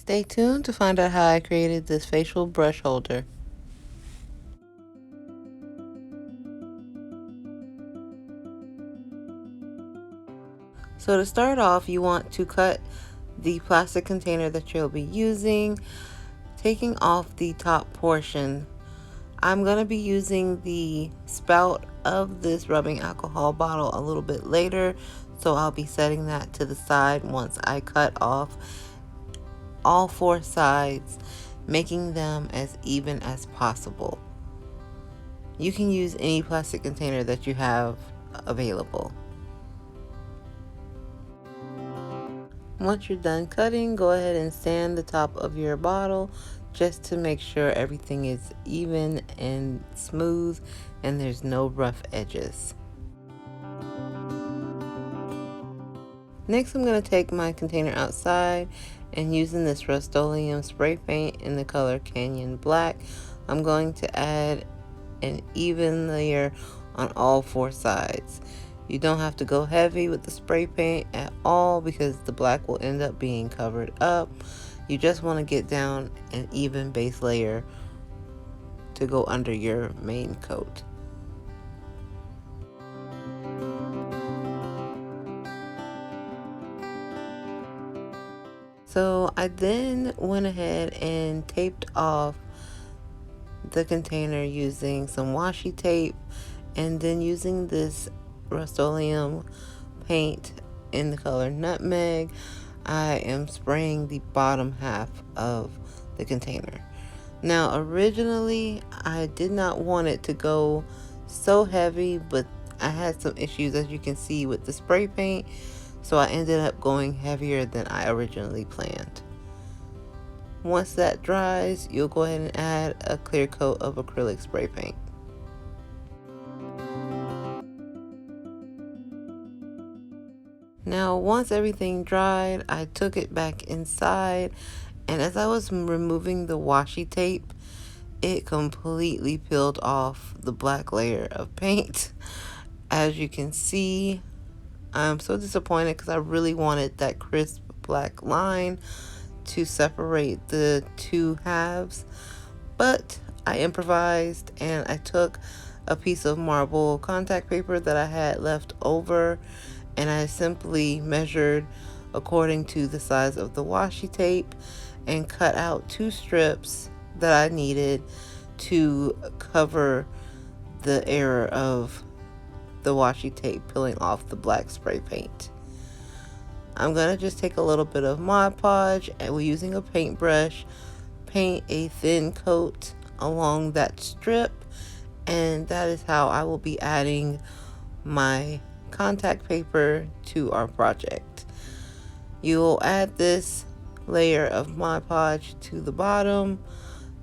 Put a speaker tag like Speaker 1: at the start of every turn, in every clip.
Speaker 1: Stay tuned to find out how I created this facial brush holder. So to start off, you want to cut the plastic container that you'll be using, taking off the top portion. I'm going to be using the spout of this rubbing alcohol bottle a little bit later, so I'll be setting that to the side once I cut off all four sides, making them as even as possible. You can use any plastic container that you have available. Once you're done cutting, go ahead and sand the top of your bottle just to make sure everything is even and smooth and there's no rough edges. Next, I'm going to take my container outside and using this Rust-Oleum spray paint in the color Canyon Black, I'm going to add an even layer on all four sides. You don't have to go heavy with the spray paint at all because the black will end up being covered up. You just want to get down an even base layer to go under your main coat. So I then went ahead and taped off the container using some washi tape, and then using this Rust-Oleum paint in the color Nutmeg, I am spraying the bottom half of the container. Now originally I did not want it to go so heavy, but I had some issues, as you can see, with the spray paint, so I ended up going heavier than I originally planned. Once that dries, you'll go ahead and add a clear coat of acrylic spray paint. Now, once everything dried, I took it back inside, and as I was removing the washi tape, it completely peeled off the black layer of paint. As you can see, I'm so disappointed because I really wanted that crisp black line to separate the two halves, but I improvised and I took a piece of marble contact paper that I had left over, and I simply measured according to the size of the washi tape and cut out 2 strips that I needed to cover the error of the washi tape peeling off the black spray paint. I'm going to just take a little bit of Mod Podge, and we're using a paintbrush, paint a thin coat along that strip, and that is how I will be adding my contact paper to our project. You'll add this layer of Mod Podge to the bottom,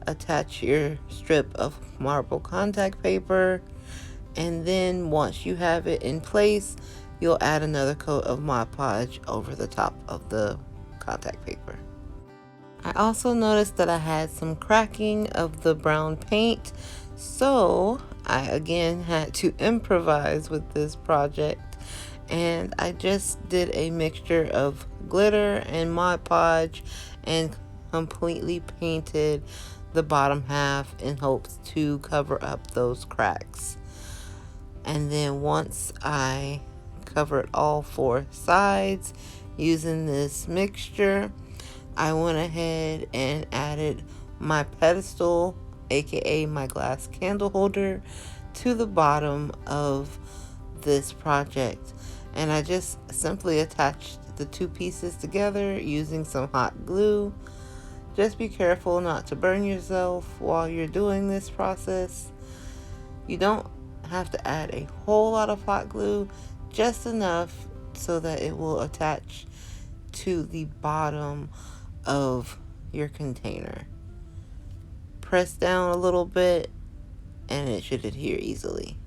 Speaker 1: attach your strip of marble contact paper, and then once you have it in place, you'll add another coat of Mod Podge over the top of the contact paper. I also noticed that I had some cracking of the brown paint, so I again had to improvise with this project, and I just did a mixture of glitter and Mod Podge and completely painted the bottom half in hopes to cover up those cracks. And then once I covered all 4 sides using this mixture, I went ahead and added my pedestal, aka my glass candle holder, to the bottom of this project, and I just simply attached the 2 pieces together using some hot glue. Just be careful not to burn yourself while you're doing this process. You don't have to add a whole lot of hot glue, just enough so that it will attach to the bottom of your container. Press down a little bit and it should adhere easily.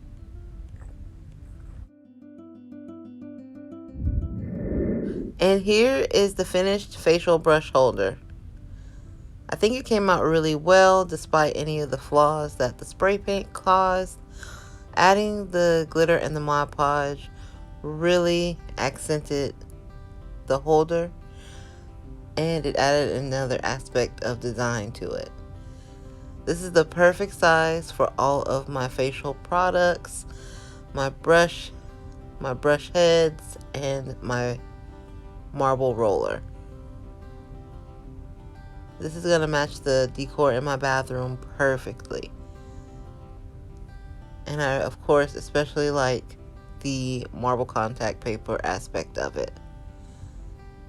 Speaker 1: And here is the finished facial brush holder. I think it came out really well despite any of the flaws that the spray paint caused. Adding the glitter and the Mod Podge really accented the holder. and it added another aspect of design to it. This is the perfect size for all of my facial products, my brush heads, and my marble roller. This is going to match the decor in my bathroom perfectly. And I, of course, especially like the marble contact paper aspect of it.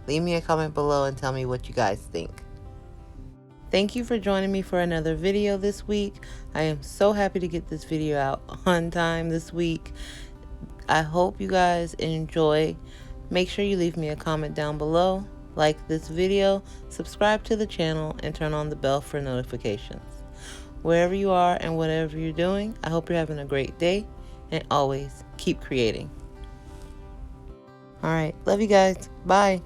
Speaker 1: Leave me a comment below and tell me what you guys think. Thank you for joining me for another video this week. I am so happy to get this video out on time this week. I hope you guys enjoy. Make sure you leave me a comment down below, like this video, subscribe to the channel, and turn on the bell for notifications. Wherever you are and whatever you're doing, I hope you're having a great day, and always keep creating. All right, love you guys. Bye.